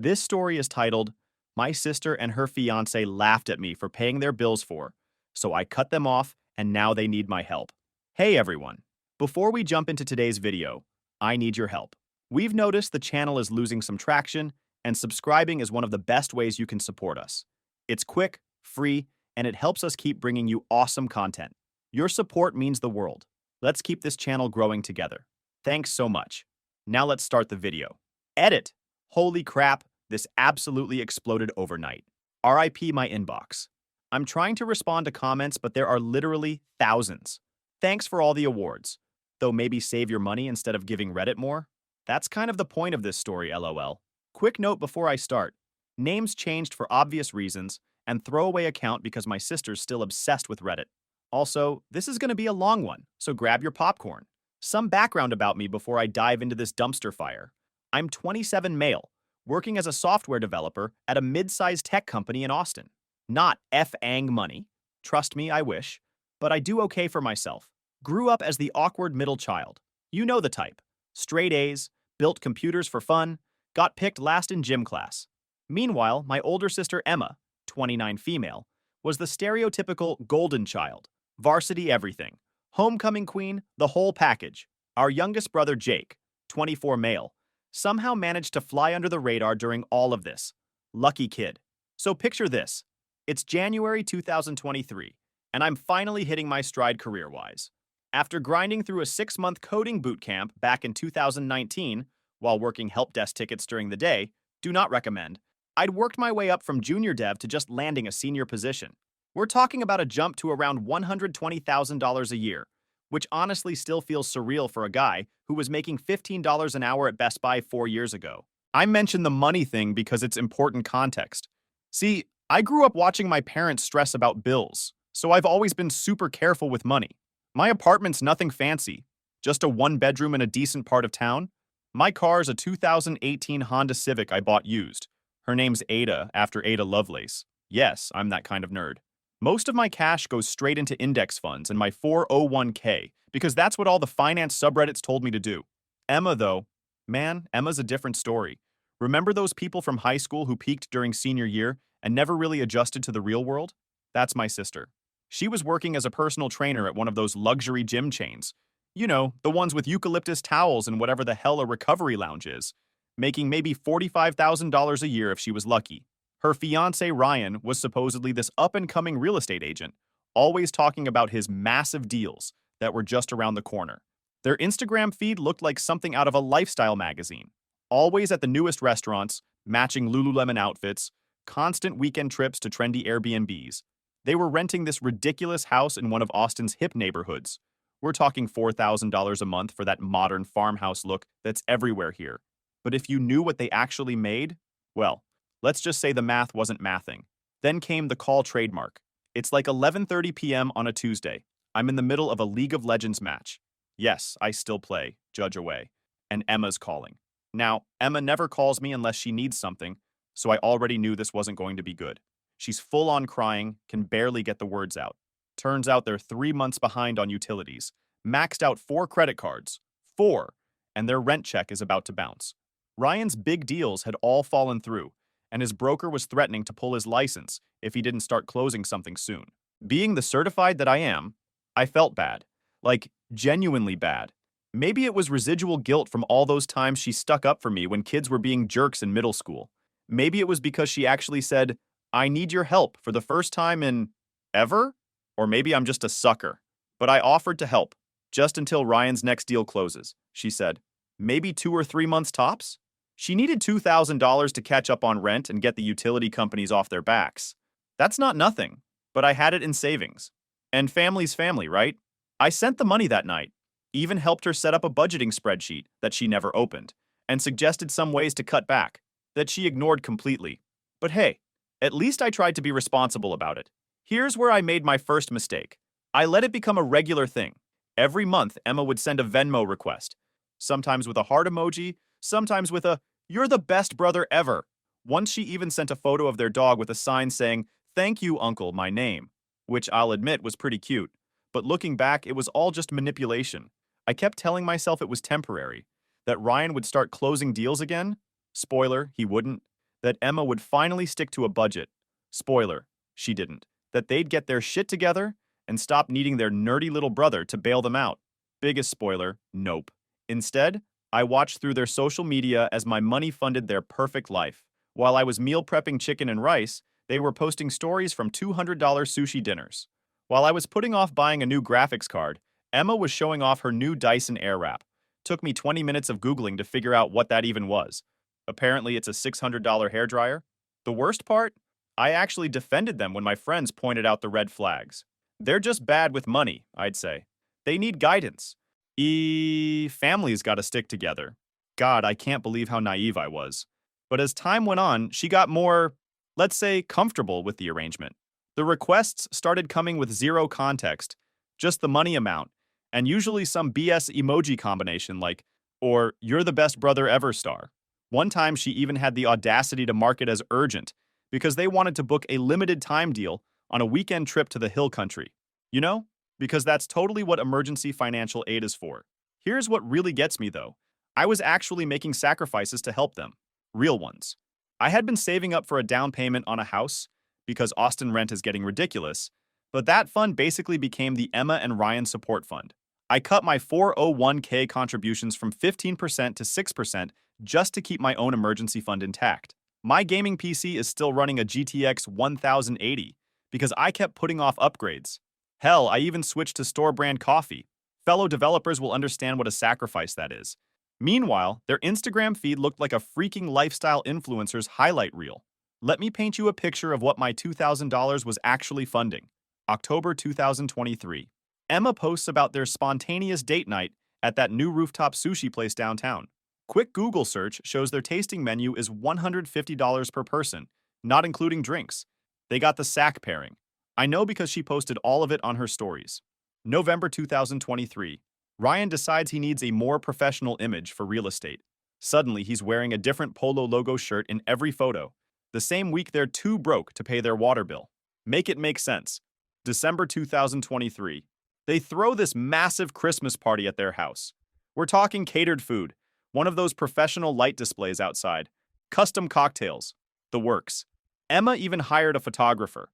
This story is titled, My Sister and Her Fiancé Laughed at Me for Paying Their Bills For, so I cut them off and now they need my help. Hey everyone. Before we jump into today's video, I need your help. We've noticed the channel is losing some traction, and subscribing is one of the best ways you can support us. It's quick, free, and it helps us keep bringing you awesome content. Your support means the world. Let's keep this channel growing together. Thanks so much. Now let's start the video. Edit! Holy crap, this absolutely exploded overnight. RIP my inbox. I'm trying to respond to comments, but there are literally thousands. Thanks for all the awards. Though maybe save your money instead of giving Reddit more? That's kind of the point of this story, lol. Quick note before I start. Names changed for obvious reasons, and throwaway account because my sister's still obsessed with Reddit. Also, this is going to be a long one, so grab your popcorn. Some background about me before I dive into this dumpster fire. I'm 27 male, working as a software developer at a mid-sized tech company in Austin. Not F-ang money. Trust me, I wish. But I do okay for myself. Grew up as the awkward middle child. You know the type. Straight A's, built computers for fun, got picked last in gym class. Meanwhile, my older sister Emma, 29 female, was the stereotypical golden child. Varsity everything. Homecoming queen, the whole package. Our youngest brother Jake, 24 male, somehow managed to fly under the radar during all of this. Lucky kid. So picture this. It's January 2023, and I'm finally hitting my stride career-wise. After grinding through a 6-month coding bootcamp back in 2019, while working help desk tickets during the day, do not recommend, I'd worked my way up from junior dev to just landing a senior position. We're talking about a jump to around $120,000 a year, which honestly still feels surreal for a guy who was making $15 an hour at Best Buy 4 years ago. I mention the money thing because it's important context. See, I grew up watching my parents stress about bills, so I've always been super careful with money. My apartment's nothing fancy, just a 1-bedroom in a decent part of town. My car's a 2018 Honda Civic I bought used. Her name's Ada, after Ada Lovelace. Yes, I'm that kind of nerd. Most of my cash goes straight into index funds and my 401k, because that's what all the finance subreddits told me to do. Emma, though, man, Emma's a different story. Remember those people from high school who peaked during senior year and never really adjusted to the real world? That's my sister. She was working as a personal trainer at one of those luxury gym chains. You know, the ones with eucalyptus towels and whatever the hell a recovery lounge is. Making maybe $45,000 a year if she was lucky. Her fiancé Ryan was supposedly this up-and-coming real estate agent, always talking about his massive deals that were just around the corner. Their Instagram feed looked like something out of a lifestyle magazine. Always at the newest restaurants, matching Lululemon outfits, constant weekend trips to trendy Airbnbs. They were renting this ridiculous house in one of Austin's hip neighborhoods. We're talking $4,000 a month for that modern farmhouse look that's everywhere here. But if you knew what they actually made, well, let's just say the math wasn't mathing. Then came the call trademark. It's like 11:30 p.m. on a Tuesday. I'm in the middle of a League of Legends match. Yes, I still play, judge away. And Emma's calling. Now, Emma never calls me unless she needs something, so I already knew this wasn't going to be good. She's full on crying, can barely get the words out. Turns out they're 3 months behind on utilities, maxed out 4 credit cards. 4! And their rent check is about to bounce. Ryan's big deals had all fallen through, and his broker was threatening to pull his license if he didn't start closing something soon. Being the certified that I am, I felt bad. Like, genuinely bad. Maybe it was residual guilt from all those times she stuck up for me when kids were being jerks in middle school. Maybe it was because she actually said, I need your help for the first time in ever? Or maybe I'm just a sucker. But I offered to help, just until Ryan's next deal closes, she said. Maybe 2 or 3 months tops? She needed $2,000 to catch up on rent and get the utility companies off their backs. That's not nothing, but I had it in savings. And family's family, right? I sent the money that night, even helped her set up a budgeting spreadsheet that she never opened, and suggested some ways to cut back, that she ignored completely. But hey, at least I tried to be responsible about it. Here's where I made my first mistake. I let it become a regular thing. Every month, Emma would send a Venmo request, sometimes with a heart emoji, sometimes with a, "You're the best brother ever." Once she even sent a photo of their dog with a sign saying, "Thank you, uncle, my name," which I'll admit was pretty cute. But looking back, it was all just manipulation. I kept telling myself it was temporary, that Ryan would start closing deals again. Spoiler, he wouldn't. that Emma would finally stick to a budget. Spoiler, she didn't. That they'd get their shit together and stop needing their nerdy little brother to bail them out. Biggest spoiler, nope. Instead, I watched through their social media as my money funded their perfect life. While I was meal prepping chicken and rice, they were posting stories from $200 sushi dinners. While I was putting off buying a new graphics card, Emma was showing off her new Dyson Airwrap. Took me 20 minutes of Googling to figure out what that even was. Apparently, it's a $600 hairdryer. The worst part? I actually defended them when my friends pointed out the red flags. They're just bad with money, I'd say. They need guidance. Families gotta stick together. God, I can't believe how naive I was. But as time went on, she got more, let's say, comfortable with the arrangement. The requests started coming with zero context, just the money amount, and usually some BS emoji combination like, or you're the best brother ever star. One time she even had the audacity to mark it as urgent because they wanted to book a limited time deal on a weekend trip to the hill country. You know? Because that's totally what emergency financial aid is for. Here's what really gets me though. I was actually making sacrifices to help them. Real ones. I had been saving up for a down payment on a house because Austin rent is getting ridiculous, but that fund basically became the Emma and Ryan support fund. I cut my 401k contributions from 15% to 6% just to keep my own emergency fund intact. My gaming PC is still running a GTX 1080 because I kept putting off upgrades. Hell, I even switched to store-brand coffee. Fellow developers will understand what a sacrifice that is. Meanwhile, their Instagram feed looked like a freaking lifestyle influencer's highlight reel. Let me paint you a picture of what my $2,000 was actually funding. October 2023. Emma posts about their spontaneous date night at that new rooftop sushi place downtown. Quick Google search shows their tasting menu is $150 per person, not including drinks. They got the sack pairing. I know because she posted all of it on her stories. November 2023. Ryan decides he needs a more professional image for real estate. Suddenly, he's wearing a different Polo logo shirt in every photo. The same week, they're too broke to pay their water bill. Make it make sense. December 2023. They throw this massive Christmas party at their house. We're talking catered food, one of those professional light displays outside, custom cocktails, the works. Emma even hired a photographer,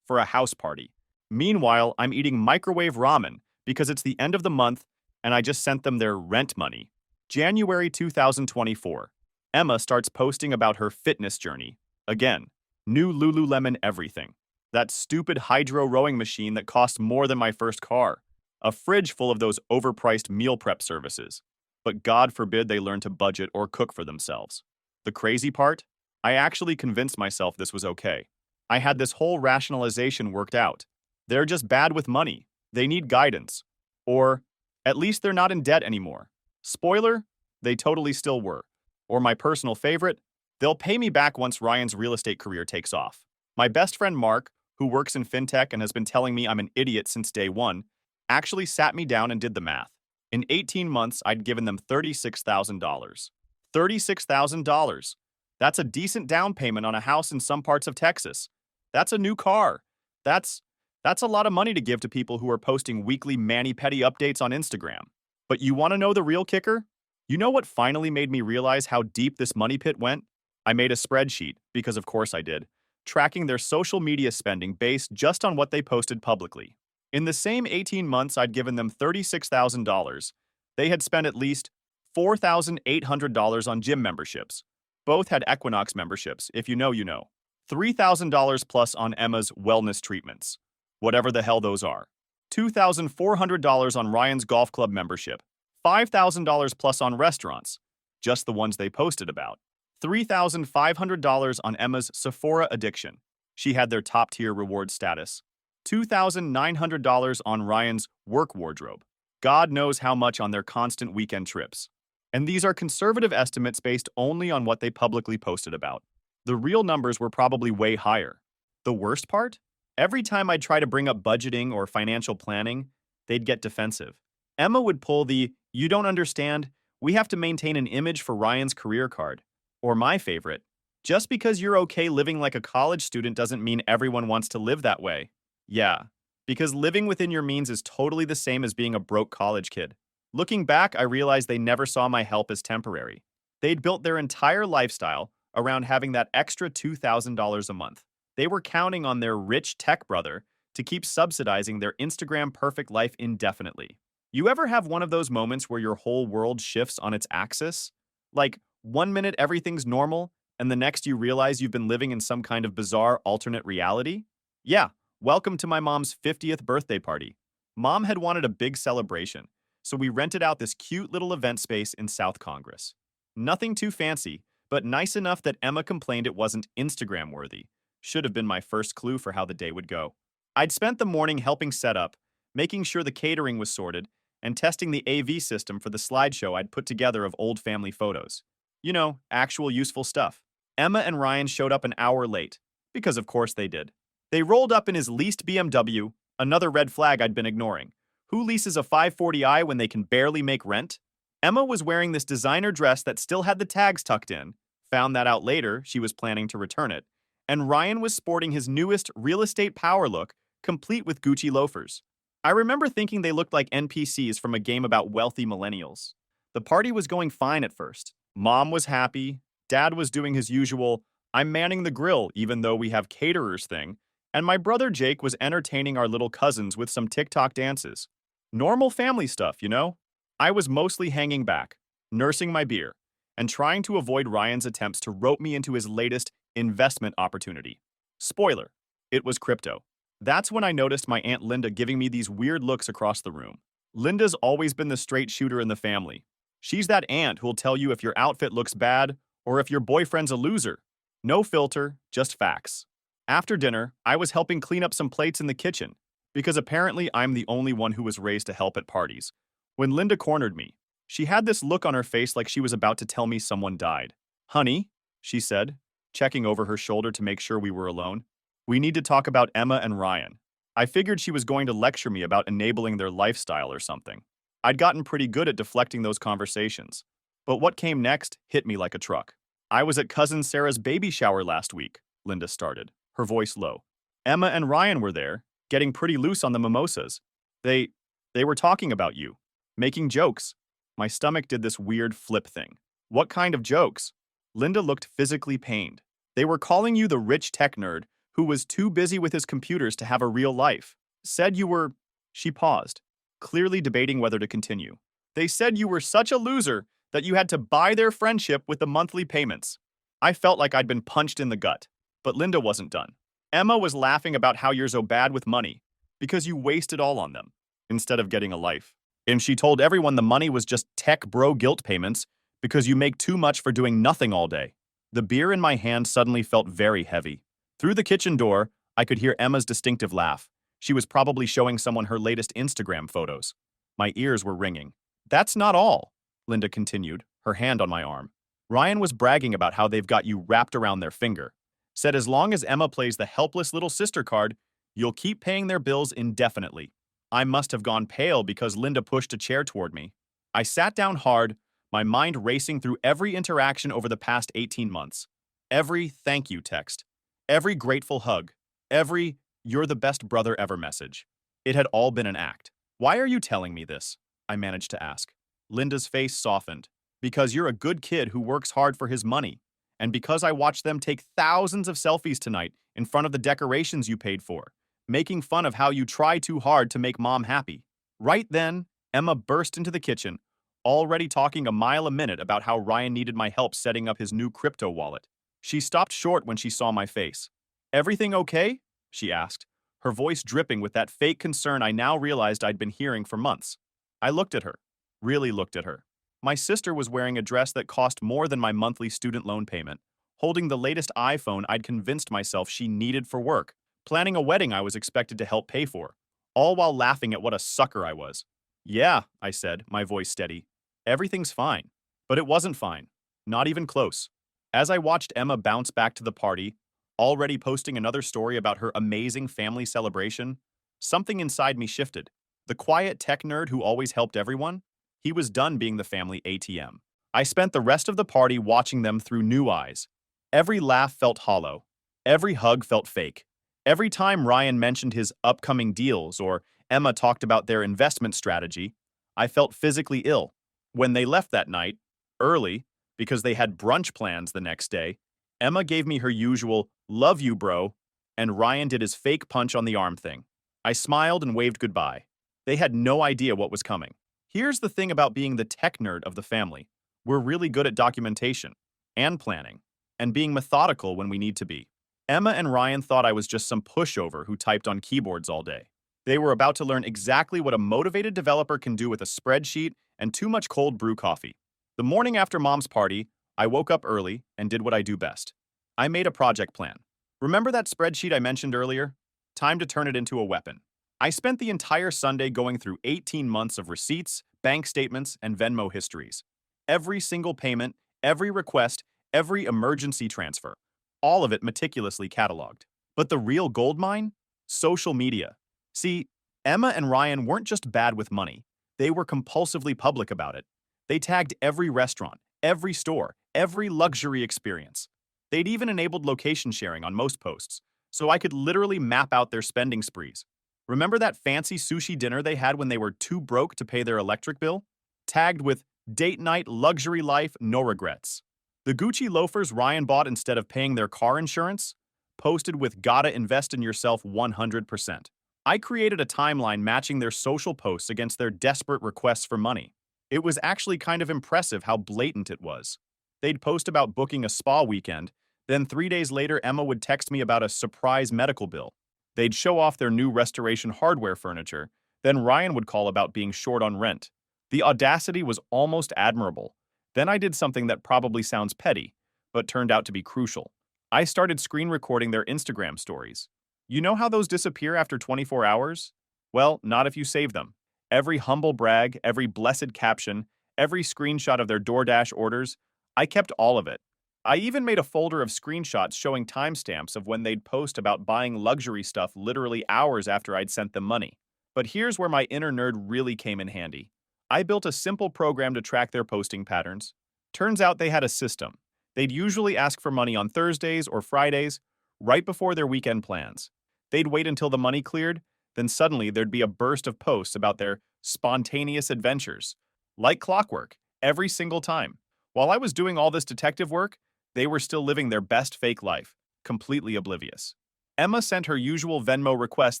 for a house party. Meanwhile, I'm eating microwave ramen because it's the end of the month and I just sent them their rent money. January 2024. Emma starts posting about her fitness journey. Again, new Lululemon everything. That stupid hydro rowing machine that cost more than my first car. A fridge full of those overpriced meal prep services. But God forbid they learn to budget or cook for themselves. The crazy part? I actually convinced myself this was okay. I had this whole rationalization worked out. They're just bad with money. They need guidance. Or, at least they're not in debt anymore. Spoiler, they totally still were. Or my personal favorite, they'll pay me back once Ryan's real estate career takes off. My best friend Mark, who works in fintech and has been telling me I'm an idiot since day one, actually sat me down and did the math. In 18 months, I'd given them $36,000. $36,000. That's a decent down payment on a house in some parts of Texas. That's a new car. That's a lot of money to give to people who are posting weekly mani-pedi updates on Instagram. But you want to know the real kicker? You know what finally made me realize how deep this money pit went? I made a spreadsheet, because of course I did, tracking their social media spending based just on what they posted publicly. In the same 18 months I'd given them $36,000, they had spent at least $4,800 on gym memberships. Both had Equinox memberships, if you know, you know. $3,000 plus on Emma's wellness treatments, whatever the hell those are. $2,400 on Ryan's golf club membership. $5,000 plus on restaurants, just the ones they posted about. $3,500 on Emma's Sephora addiction. She had their top-tier reward status. $2,900 on Ryan's work wardrobe. God knows how much on their constant weekend trips. And these are conservative estimates based only on what they publicly posted about. The real numbers were probably way higher. The worst part? Every time I'd try to bring up budgeting or financial planning, they'd get defensive. Emma would pull the, "You don't understand, we have to maintain an image for Ryan's career" card. Or my favorite, "Just because you're okay living like a college student doesn't mean everyone wants to live that way." Yeah, because living within your means is totally the same as being a broke college kid. Looking back, I realized they never saw my help as temporary. They'd built their entire lifestyle around having that extra $2,000 a month. They were counting on their rich tech brother to keep subsidizing their Instagram perfect life indefinitely. You ever have one of those moments where your whole world shifts on its axis? Like, one minute everything's normal, and the next you realize you've been living in some kind of bizarre alternate reality? Yeah, welcome to my mom's 50th birthday party. Mom had wanted a big celebration, so we rented out this cute little event space in South Congress. Nothing too fancy, but nice enough that Emma complained it wasn't Instagram worthy. Should have been my first clue for how the day would go. I'd spent the morning helping set up, making sure the catering was sorted, and testing the AV system for the slideshow I'd put together of old family photos. You know, actual useful stuff. Emma and Ryan showed up an hour late, because of course they did. They rolled up in his leased BMW, another red flag I'd been ignoring. Who leases a 540i when they can barely make rent? Emma was wearing this designer dress that still had the tags tucked in. Found that out later, she was planning to return it. And Ryan was sporting his newest real estate power look, complete with Gucci loafers. I remember thinking they looked like NPCs from a game about wealthy millennials. The party was going fine at first. Mom was happy, Dad was doing his usual, I'm manning the grill even though we have caterers thing, and my brother Jake was entertaining our little cousins with some TikTok dances. Normal family stuff, you know? I was mostly hanging back, nursing my beer, and trying to avoid Ryan's attempts to rope me into his latest investment opportunity. Spoiler, it was crypto. That's when I noticed my Aunt Linda giving me these weird looks across the room. Linda's always been the straight shooter in the family. She's that aunt who'll tell you if your outfit looks bad or if your boyfriend's a loser. No filter, just facts. After dinner, I was helping clean up some plates in the kitchen, because apparently I'm the only one who was raised to help at parties. When Linda cornered me, she had this look on her face like she was about to tell me someone died. Honey, she said, checking over her shoulder to make sure we were alone. We need to talk about Emma and Ryan. I figured she was going to lecture me about enabling their lifestyle or something. I'd gotten pretty good at deflecting those conversations. But what came next hit me like a truck. I was at cousin Sarah's baby shower last week, Linda started, her voice low. Emma and Ryan were there, getting pretty loose on the mimosas. They were talking about you, making jokes. My stomach did this weird flip thing. What kind of jokes? Linda looked physically pained. They were calling you the rich tech nerd who was too busy with his computers to have a real life. Said you were... She paused, clearly debating whether to continue. They said you were such a loser that you had to buy their friendship with the monthly payments. I felt like I'd been punched in the gut, but Linda wasn't done. Emma was laughing about how you're so bad with money because you waste it all on them instead of getting a life. And she told everyone the money was just tech bro guilt payments because you make too much for doing nothing all day. The beer in my hand suddenly felt very heavy. Through the kitchen door, I could hear Emma's distinctive laugh. She was probably showing someone her latest Instagram photos. My ears were ringing. That's not all, Linda continued, her hand on my arm. Ryan was bragging about how they've got you wrapped around their finger. Said as long as Emma plays the helpless little sister card, you'll keep paying their bills indefinitely. I must have gone pale because Linda pushed a chair toward me. I sat down hard, my mind racing through every interaction over the past 18 months. Every thank you text. Every grateful hug. Every you're the best brother ever message. It had all been an act. Why are you telling me this? I managed to ask. Linda's face softened. Because you're a good kid who works hard for his money. And because I watched them take thousands of selfies tonight in front of the decorations you paid for, making fun of how you try too hard to make mom happy. Right then, Emma burst into the kitchen, already talking a mile a minute about how Ryan needed my help setting up his new crypto wallet. She stopped short when she saw my face. Everything okay? She asked, her voice dripping with that fake concern I now realized I'd been hearing for months. I looked at her, really looked at her. My sister was wearing a dress that cost more than my monthly student loan payment, holding the latest iPhone I'd convinced myself she needed for work, planning a wedding I was expected to help pay for, all while laughing at what a sucker I was. Yeah, I said, my voice steady. Everything's fine. But it wasn't fine. Not even close. As I watched Emma bounce back to the party, already posting another story about her amazing family celebration, something inside me shifted. The quiet tech nerd who always helped everyone? He was done being the family ATM. I spent the rest of the party watching them through new eyes. Every laugh felt hollow. Every hug felt fake. Every time Ryan mentioned his upcoming deals or Emma talked about their investment strategy, I felt physically ill. When they left that night, early, Because they had brunch plans the next day, Emma gave me her usual, "Love you, bro," and Ryan did his fake punch on the arm thing. I smiled and waved goodbye. They had no idea what was coming. Here's the thing about being the tech nerd of the family. We're really good at documentation and planning and being methodical when we need to be. Emma and Ryan thought I was just some pushover who typed on keyboards all day. They were about to learn exactly what a motivated developer can do with a spreadsheet and too much cold brew coffee. The morning after Mom's party, I woke up early and did what I do best. I made a project plan. Remember that spreadsheet I mentioned earlier? Time to turn it into a weapon. I spent the entire Sunday going through 18 months of receipts, bank statements, and Venmo histories. Every single payment, every request, every emergency transfer. All of it meticulously cataloged. But the real goldmine? Social media. See, Emma and Ryan weren't just bad with money. They were compulsively public about it. They tagged every restaurant, every store, every luxury experience. They'd even enabled location sharing on most posts, so I could literally map out their spending sprees. Remember that fancy sushi dinner they had when they were too broke to pay their electric bill? Tagged with "Date night, luxury life, no regrets." The Gucci loafers Ryan bought instead of paying their car insurance? Posted with "Gotta invest in yourself 100%. I created a timeline matching their social posts against their desperate requests for money. It was actually kind of impressive how blatant it was. They'd post about booking a spa weekend, then 3 days later Emma would text me about a surprise medical bill. They'd show off their new restoration hardware furniture, then Ryan would call about being short on rent. The audacity was almost admirable. Then I did something that probably sounds petty, but turned out to be crucial. I started screen recording their Instagram stories. You know how those disappear after 24 hours? Well, not if you save them. Every humble brag, every blessed caption, every screenshot of their DoorDash orders, I kept all of it. I even made a folder of screenshots showing timestamps of when they'd post about buying luxury stuff literally hours after I'd sent them money. But here's where my inner nerd really came in handy. I built a simple program to track their posting patterns. Turns out they had a system. They'd usually ask for money on Thursdays or Fridays, right before their weekend plans. They'd wait until the money cleared, then suddenly there'd be a burst of posts about their spontaneous adventures. Like clockwork, every single time. While I was doing all this detective work, they were still living their best fake life, completely oblivious. Emma sent her usual Venmo request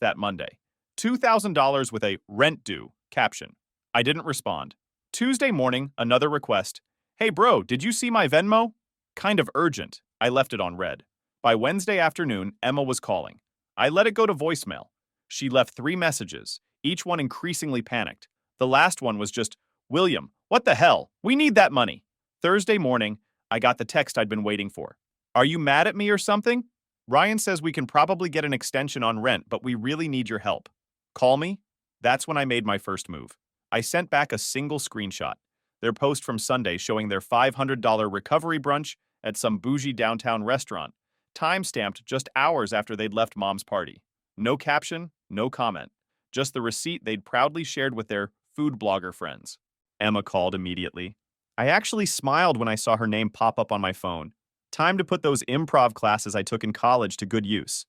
that Monday. $2,000 with a "rent due" caption. I didn't respond. Tuesday morning, another request. "Hey bro, did you see my Venmo?" Kind of urgent. I left it on red. By Wednesday afternoon, Emma was calling. I let it go to voicemail. She left 3 messages, each one increasingly panicked. The last one was just, "William, what the hell? We need that money." Thursday morning, I got the text I'd been waiting for. "Are you mad at me or something? Ryan says we can probably get an extension on rent, but we really need your help. Call me?" That's when I made my first move. I sent back a single screenshot. Their post from Sunday showing their $500 recovery brunch at some bougie downtown restaurant, time-stamped just hours after they'd left Mom's party. No caption, no comment. Just the receipt they'd proudly shared with their food blogger friends. Emma called immediately. I actually smiled when I saw her name pop up on my phone. Time to put those improv classes I took in college to good use.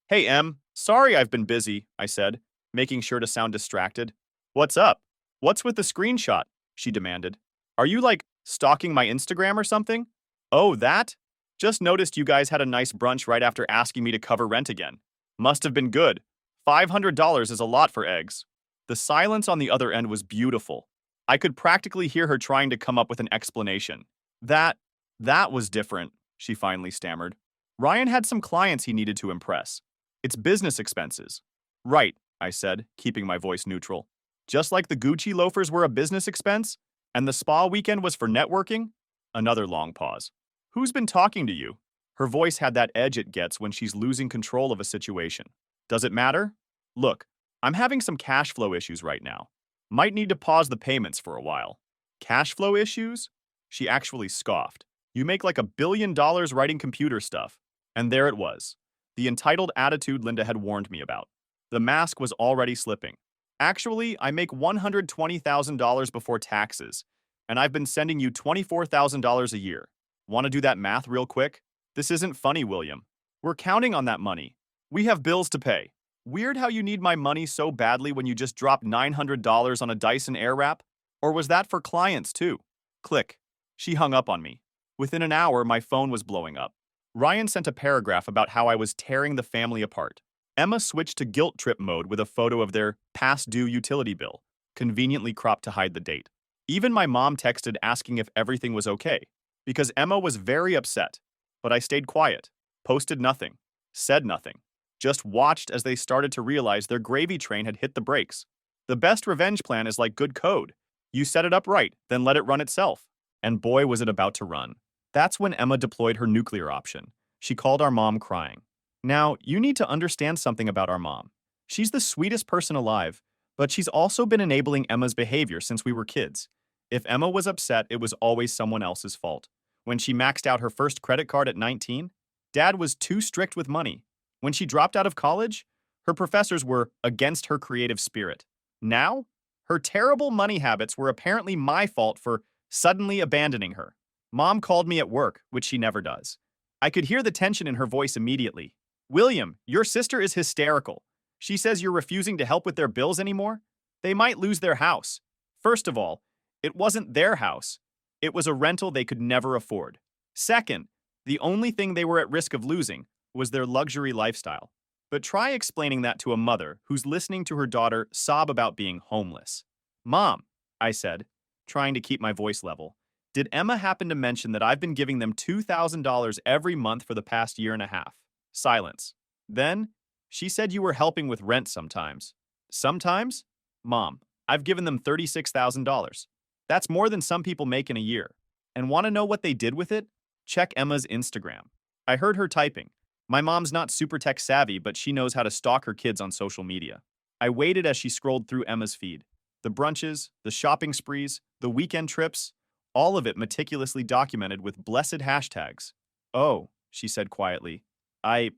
"Hey, Em, sorry I've been busy," I said, making sure to sound distracted. "What's up? What's with the screenshot?" she demanded. "Are you, like, stalking my Instagram or something?" "Oh, that? Just noticed you guys had a nice brunch right after asking me to cover rent again. Must have been good. $500 is a lot for eggs." The silence on the other end was beautiful. I could practically hear her trying to come up with an explanation. That was different," she finally stammered. "Ryan had some clients he needed to impress. It's business expenses." "Right," I said, keeping my voice neutral. "Just like the Gucci loafers were a business expense, and the spa weekend was for networking?" Another long pause. "Who's been talking to you?" Her voice had that edge it gets when she's losing control of a situation. "Does it matter? Look, I'm having some cash flow issues right now. Might need to pause the payments for a while." "Cash flow issues?" She actually scoffed. "You make like $1 billion writing computer stuff." And there it was. The entitled attitude Linda had warned me about. The mask was already slipping. "Actually, I make $120,000 before taxes, and I've been sending you $24,000 a year. Want to do that math real quick? This isn't funny, William. We're counting on that money. We have bills to pay. Weird how you need my money so badly when you just dropped $900 on a Dyson Airwrap? Or was that for clients too?" Click. She hung up on me. Within an hour, my phone was blowing up. Ryan sent a paragraph about how I was tearing the family apart. Emma switched to guilt trip mode with a photo of their past due utility bill, conveniently cropped to hide the date. Even my mom texted asking if everything was okay, because Emma was very upset. But I stayed quiet, posted nothing, said nothing, just watched as they started to realize their gravy train had hit the brakes. The best revenge plan is like good code. You set it up right, then let it run itself. And boy, was it about to run. That's when Emma deployed her nuclear option. She called our mom crying. Now, you need to understand something about our mom. She's the sweetest person alive, but she's also been enabling Emma's behavior since we were kids. If Emma was upset, it was always someone else's fault. When she maxed out her first credit card at 19, Dad was too strict with money. When she dropped out of college, her professors were against her creative spirit. Now, her terrible money habits were apparently my fault for suddenly abandoning her. Mom called me at work, which she never does. I could hear the tension in her voice immediately. William, your sister is hysterical. She says you're refusing to help with their bills anymore? They might lose their house. First of all, it wasn't their house. It was a rental they could never afford. Second, the only thing they were at risk of losing was their luxury lifestyle. But try explaining that to a mother who's listening to her daughter sob about being homeless. Mom, I said, trying to keep my voice level, did Emma happen to mention that I've been giving them $2,000 every month for the past year and a half? Silence. Then, she said you were helping with rent sometimes. Sometimes? Mom, I've given them $36,000. That's more than some people make in a year. And want to know what they did with it? Check Emma's Instagram. I heard her typing. My mom's not super tech savvy, but she knows how to stalk her kids on social media. I waited as she scrolled through Emma's feed. The brunches, the shopping sprees, the weekend trips, all of it meticulously documented with blessed hashtags. Oh, she said quietly. I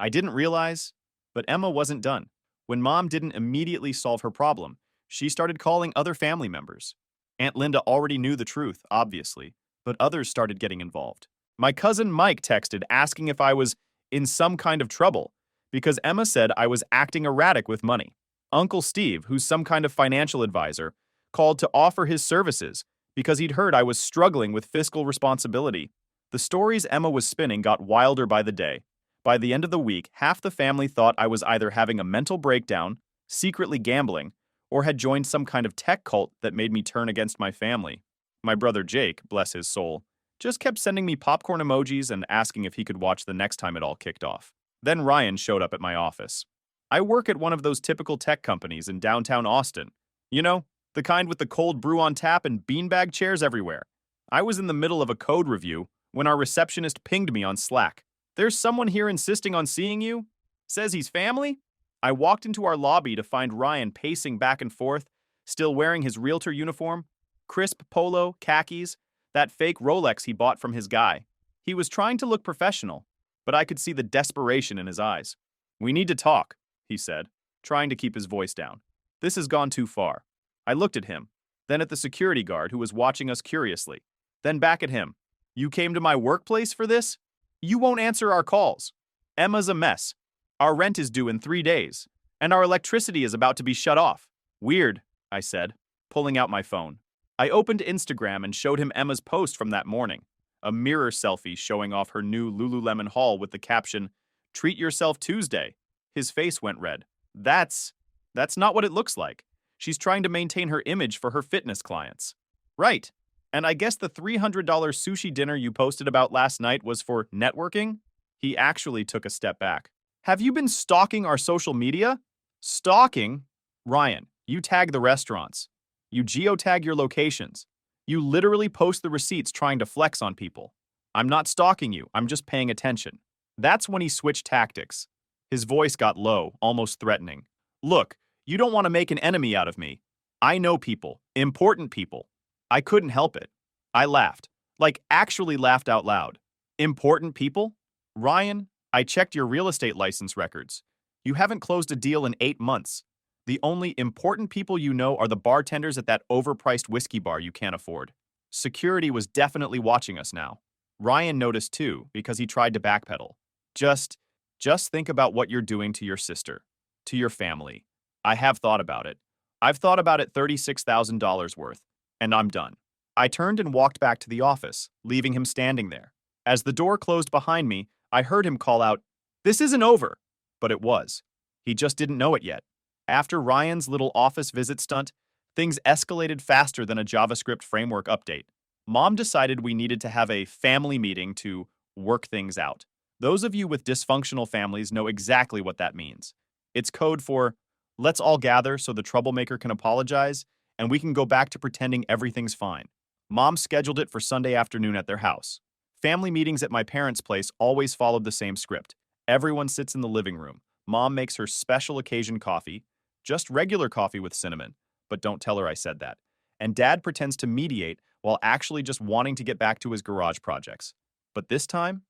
didn't realize. But Emma wasn't done. When Mom didn't immediately solve her problem, she started calling other family members. Aunt Linda already knew the truth, obviously, but others started getting involved. My cousin Mike texted asking if I was in some kind of trouble because Emma said I was acting erratic with money. Uncle Steve, who's some kind of financial advisor, called to offer his services because he'd heard I was struggling with fiscal responsibility. The stories Emma was spinning got wilder by the day. By the end of the week, half the family thought I was either having a mental breakdown, secretly gambling, or had joined some kind of tech cult that made me turn against my family. My brother Jake, bless his soul, just kept sending me popcorn emojis and asking if he could watch the next time it all kicked off. Then Ryan showed up at my office. I work at one of those typical tech companies in downtown Austin. You know, the kind with the cold brew on tap and beanbag chairs everywhere. I was in the middle of a code review when our receptionist pinged me on Slack. There's someone here insisting on seeing you? Says he's family? I walked into our lobby to find Ryan pacing back and forth, still wearing his realtor uniform, crisp polo, khakis, that fake Rolex he bought from his guy. He was trying to look professional, but I could see the desperation in his eyes. We need to talk, he said, trying to keep his voice down. This has gone too far. I looked at him, then at the security guard who was watching us curiously, then back at him. You came to my workplace for this? You won't answer our calls. Emma's a mess. Our rent is due in 3 days, and our electricity is about to be shut off. Weird, I said, pulling out my phone. I opened Instagram and showed him Emma's post from that morning, a mirror selfie showing off her new Lululemon haul with the caption, "Treat yourself Tuesday." His face went red. That's not what it looks like. She's trying to maintain her image for her fitness clients. Right. And I guess the $300 sushi dinner you posted about last night was for networking? He actually took a step back. Have you been stalking our social media? Stalking? Ryan, you tag the restaurants. You geotag your locations. You literally post the receipts trying to flex on people. I'm not stalking you, I'm just paying attention. That's when he switched tactics. His voice got low, almost threatening. Look, you don't want to make an enemy out of me. I know people, important people. I couldn't help it. I laughed, like actually laughed out loud. Important people? Ryan, I checked your real estate license records. You haven't closed a deal in 8 months. The only important people you know are the bartenders at that overpriced whiskey bar you can't afford. Security was definitely watching us now. Ryan noticed too, because he tried to backpedal. Just think about what you're doing to your sister, to your family. I have thought about it. I've thought about it $36,000 worth, and I'm done. I turned and walked back to the office, leaving him standing there. As the door closed behind me, I heard him call out, "This isn't over!" But it was. He just didn't know it yet. After Ryan's little office visit stunt, things escalated faster than a JavaScript framework update. Mom decided we needed to have a family meeting to work things out. Those of you with dysfunctional families know exactly what that means. It's code for, let's all gather so the troublemaker can apologize, and we can go back to pretending everything's fine. Mom scheduled it for Sunday afternoon at their house. Family meetings at my parents' place always followed the same script. Everyone sits in the living room. Mom makes her special occasion coffee, just regular coffee with cinnamon, but don't tell her I said that. And Dad pretends to mediate while actually just wanting to get back to his garage projects. But this time,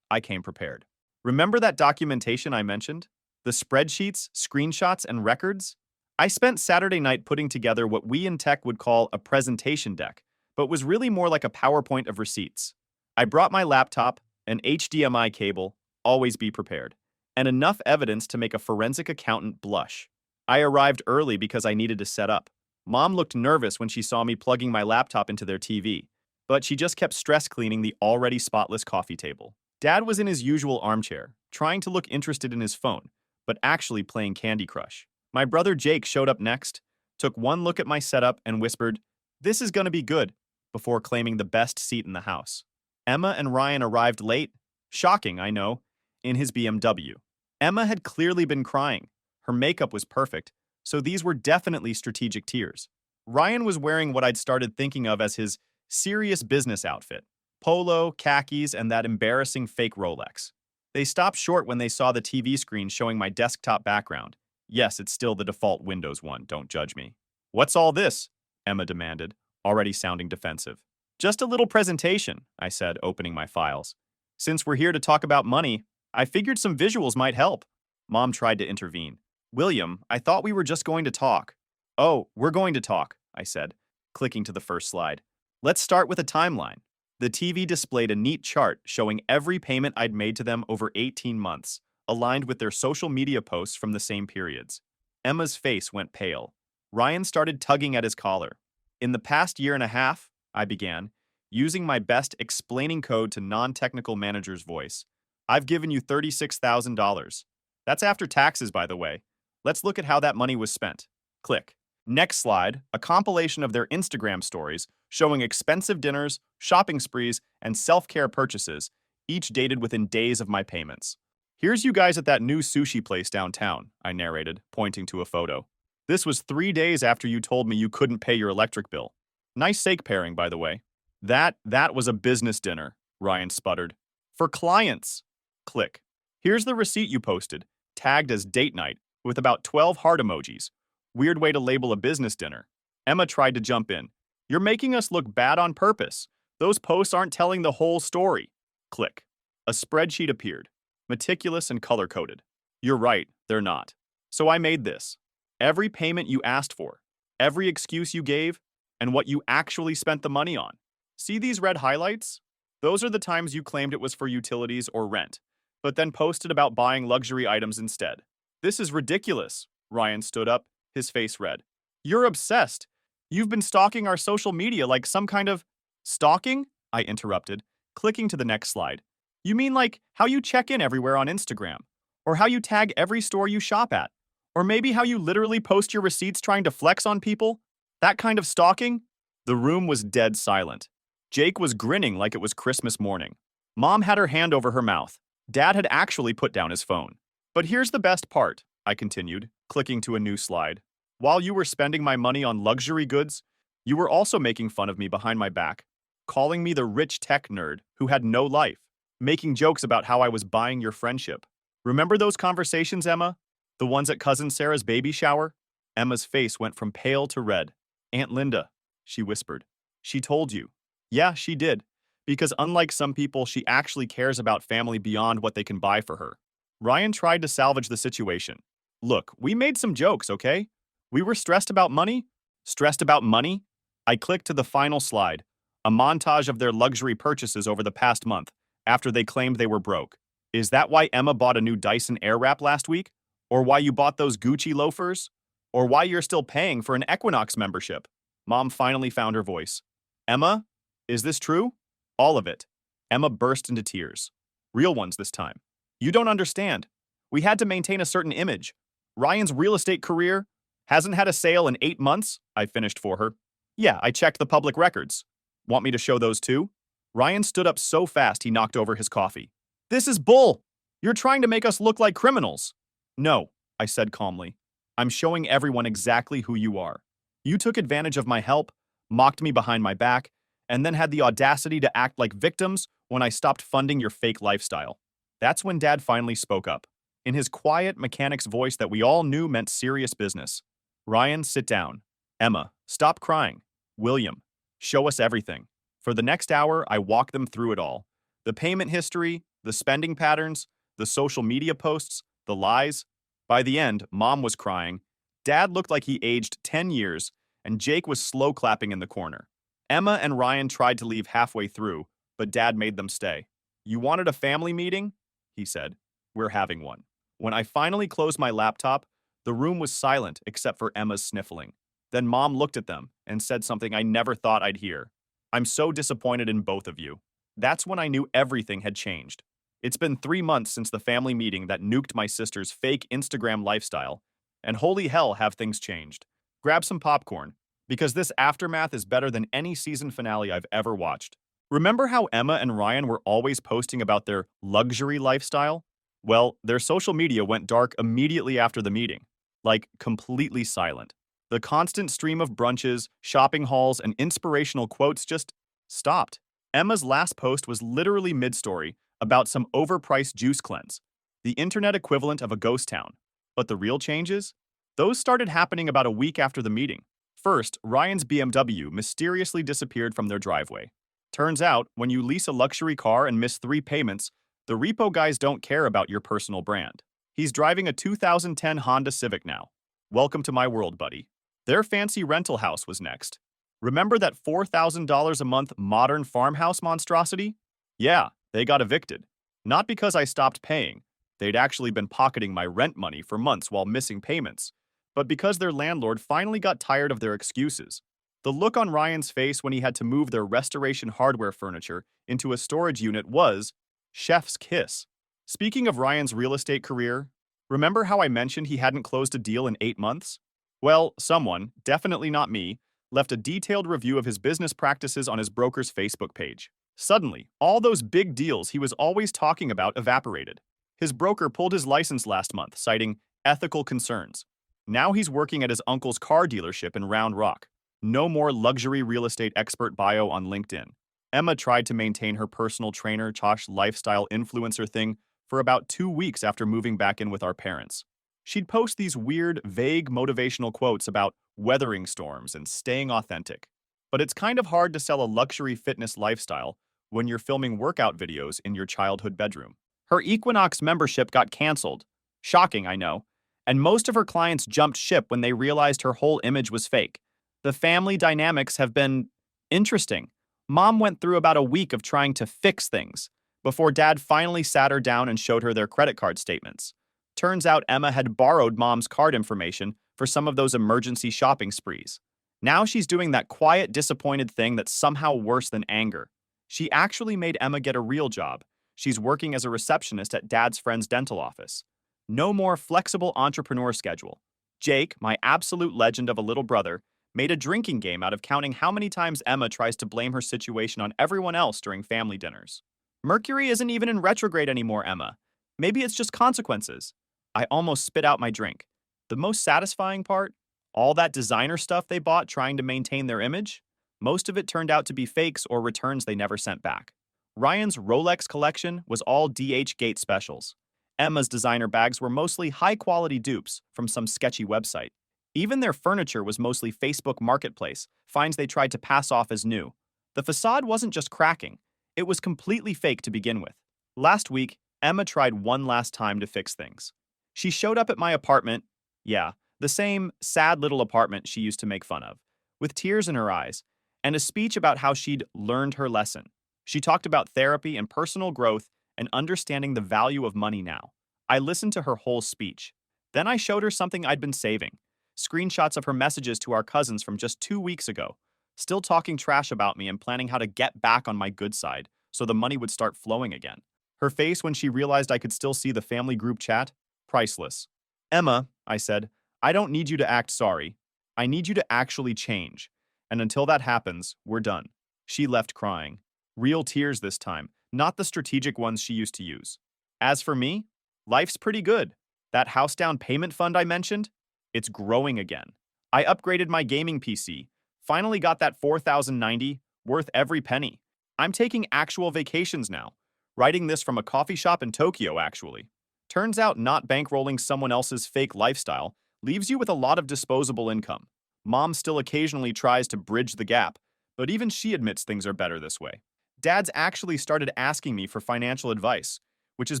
I came prepared. Remember that documentation I mentioned? The spreadsheets, screenshots, and records? I spent Saturday night putting together what we in tech would call a presentation deck, but was really more like a PowerPoint of receipts. I brought my laptop, an HDMI cable, always be prepared, and enough evidence to make a forensic accountant blush. I arrived early because I needed to set up. Mom looked nervous when she saw me plugging my laptop into their TV, but she just kept stress cleaning the already spotless coffee table. Dad was in his usual armchair, trying to look interested in his phone, but actually playing Candy Crush. My brother Jake showed up next, took one look at my setup and whispered, "This is gonna be good," before claiming the best seat in the house. Emma and Ryan arrived late, shocking, I know, in his BMW. Emma had clearly been crying. Her makeup was perfect, so these were definitely strategic tears. Ryan was wearing what I'd started thinking of as his serious business outfit: polo, khakis, and that embarrassing fake Rolex. They stopped short when they saw the TV screen showing my desktop background. Yes, it's still the default Windows one, don't judge me. "What's all this?" Emma demanded, already sounding defensive. "Just a little presentation," I said, opening my files. "Since we're here to talk about money, I figured some visuals might help." Mom tried to intervene. "William, I thought we were just going to talk." "Oh, we're going to talk," I said, clicking to the first slide. "Let's start with a timeline." The TV displayed a neat chart showing every payment I'd made to them over 18 months, aligned with their social media posts from the same periods. Emma's face went pale. Ryan started tugging at his collar. "In the past year and a half," I began, using my best explaining code to non-technical manager's voice, "I've given you $36,000. That's after taxes, by the way. Let's look at how that money was spent." Click. Next slide, a compilation of their Instagram stories showing expensive dinners, shopping sprees, and self-care purchases, each dated within days of my payments. "Here's you guys at that new sushi place downtown," I narrated, pointing to a photo. "This was 3 days after you told me you couldn't pay your electric bill. Nice steak pairing, by the way." That was a business dinner," Ryan sputtered. "For clients." Click. "Here's the receipt you posted, tagged as date night, with about 12 heart emojis. Weird way to label a business dinner." Emma tried to jump in. "You're making us look bad on purpose. Those posts aren't telling the whole story." Click. A spreadsheet appeared, meticulous and color-coded. "You're right, they're not. So I made this. Every payment you asked for, every excuse you gave, and what you actually spent the money on. See these red highlights? Those are the times you claimed it was for utilities or rent, but then posted about buying luxury items instead. This is ridiculous." Ryan stood up, his face red. "You're obsessed. You've been stalking our social media like some kind of—" "Stalking?" I interrupted, clicking to the next slide. "You mean like how you check in everywhere on Instagram? Or how you tag every store you shop at? Or maybe how you literally post your receipts trying to flex on people? That kind of stalking?" The room was dead silent. Jake was grinning like it was Christmas morning. Mom had her hand over her mouth. Dad had actually put down his phone. "But here's the best part," I continued, clicking to a new slide. "While you were spending my money on luxury goods, you were also making fun of me behind my back, calling me the rich tech nerd who had no life, making jokes about how I was buying your friendship. Remember those conversations, Emma? The ones at Cousin Sarah's baby shower?" Emma's face went from pale to red. "Aunt Linda," she whispered. "She told you." "Yeah, she did. Because unlike some people, she actually cares about family beyond what they can buy for her." Ryan tried to salvage the situation. "Look, we made some jokes, okay? We were stressed about money?" "Stressed about money?" I clicked to the final slide, a montage of their luxury purchases over the past month, after they claimed they were broke. "Is that why Emma bought a new Dyson Airwrap last week? Or why you bought those Gucci loafers? Or why you're still paying for an Equinox membership?" Mom finally found her voice. Emma, is this true? All of it. Emma burst into tears. Real ones this time. You don't understand. We had to maintain a certain image. Ryan's real estate career hasn't had a sale in 8 months, I finished for her. Yeah, I checked the public records. Want me to show those too? Ryan stood up so fast he knocked over his coffee. This is bull! You're trying to make us look like criminals. No, I said calmly. I'm showing everyone exactly who you are. You took advantage of my help, mocked me behind my back, and then had the audacity to act like victims when I stopped funding your fake lifestyle. That's when Dad finally spoke up, in his quiet mechanic's voice that we all knew meant serious business. Ryan, sit down. Emma, stop crying. William, show us everything. For the next hour, I walked them through it all. The payment history, the spending patterns, the social media posts, the lies. By the end, Mom was crying. Dad looked like he aged 10 years, and Jake was slow clapping in the corner. Emma and Ryan tried to leave halfway through, but Dad made them stay. You wanted a family meeting? He said. We're having one. When I finally closed my laptop, the room was silent except for Emma's sniffling. Then Mom looked at them and said something I never thought I'd hear. I'm so disappointed in both of you. That's when I knew everything had changed. It's been 3 months since the family meeting that nuked my sister's fake Instagram lifestyle, and holy hell have things changed. Grab some popcorn, because this aftermath is better than any season finale I've ever watched. Remember how Emma and Ryan were always posting about their luxury lifestyle? Well, their social media went dark immediately after the meeting, like completely silent. The constant stream of brunches, shopping hauls, and inspirational quotes just stopped. Emma's last post was literally mid-story about some overpriced juice cleanse, the internet equivalent of a ghost town. But the real changes? Those started happening about a week after the meeting. First, Ryan's BMW mysteriously disappeared from their driveway. Turns out, when you lease a luxury car and miss 3 payments, the repo guys don't care about your personal brand. He's driving a 2010 Honda Civic now. Welcome to my world, buddy. Their fancy rental house was next. Remember that $4,000 a month modern farmhouse monstrosity? Yeah, they got evicted. Not because I stopped paying. They'd actually been pocketing my rent money for months while missing payments. But because their landlord finally got tired of their excuses. The look on Ryan's face when he had to move their restoration hardware furniture into a storage unit was chef's kiss. Speaking of Ryan's real estate career, remember how I mentioned he hadn't closed a deal in 8 months? Well, someone, definitely not me, left a detailed review of his business practices on his broker's Facebook page. Suddenly, all those big deals he was always talking about evaporated. His broker pulled his license last month, citing ethical concerns. Now he's working at his uncle's car dealership in Round Rock. No more luxury real estate expert bio on LinkedIn. Emma tried to maintain her personal trainer / lifestyle influencer thing for about 2 weeks after moving back in with our parents. She'd post these weird, vague motivational quotes about weathering storms and staying authentic. But it's kind of hard to sell a luxury fitness lifestyle when you're filming workout videos in your childhood bedroom. Her Equinox membership got canceled. Shocking, I know. And most of her clients jumped ship when they realized her whole image was fake. The family dynamics have been interesting. Mom went through about a week of trying to fix things before Dad finally sat her down and showed her their credit card statements. Turns out Emma had borrowed Mom's card information for some of those emergency shopping sprees. Now she's doing that quiet, disappointed thing that's somehow worse than anger. She actually made Emma get a real job. She's working as a receptionist at Dad's friend's dental office. No more flexible entrepreneur schedule. Jake, my absolute legend of a little brother, made a drinking game out of counting how many times Emma tries to blame her situation on everyone else during family dinners. Mercury isn't even in retrograde anymore, Emma. Maybe it's just consequences. I almost spit out my drink. The most satisfying part? All that designer stuff they bought trying to maintain their image? Most of it turned out to be fakes or returns they never sent back. Ryan's Rolex collection was all DH Gate specials. Emma's designer bags were mostly high-quality dupes from some sketchy website. Even their furniture was mostly Facebook Marketplace, finds they tried to pass off as new. The facade wasn't just cracking, it was completely fake to begin with. Last week, Emma tried one last time to fix things. She showed up at my apartment, yeah, the same sad little apartment she used to make fun of, with tears in her eyes, and a speech about how she'd learned her lesson. She talked about therapy and personal growth and understanding the value of money now. I listened to her whole speech. Then I showed her something I'd been saving, screenshots of her messages to our cousins from just 2 weeks ago. still talking trash about me and planning how to get back on my good side so the money would start flowing again. Her face when she realized I could still see the family group chat? Priceless. Emma, I said, I don't need you to act sorry. I need you to actually change. And until that happens, we're done. She left crying. Real tears this time, not the strategic ones she used to use. As for me, life's pretty good. That house down payment fund I mentioned? It's growing again. I upgraded my gaming PC. Finally got that 4090, worth every penny. I'm taking actual vacations now. Writing this from a coffee shop in Tokyo, actually. Turns out not bankrolling someone else's fake lifestyle leaves you with a lot of disposable income. Mom still occasionally tries to bridge the gap, but even she admits things are better this way. Dad's actually started asking me for financial advice, which is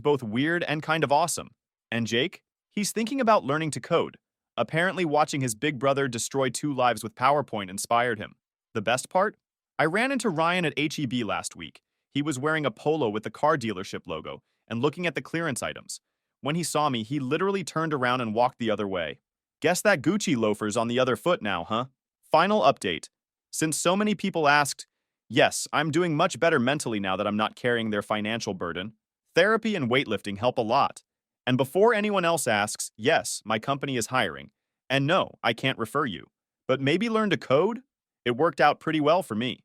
both weird and kind of awesome. And Jake? He's thinking about learning to code. Apparently watching his big brother destroy 2 lives with PowerPoint inspired him. The best part? I ran into Ryan at HEB last week. He was wearing a polo with the car dealership logo and looking at the clearance items. When he saw me, he literally turned around and walked the other way. Guess that Gucci loafer's on the other foot now, huh? Final update. Since so many people asked, yes, I'm doing much better mentally now that I'm not carrying their financial burden. Therapy and weightlifting help a lot. And before anyone else asks, yes, my company is hiring. And no, I can't refer you. But maybe learn to code? It worked out pretty well for me.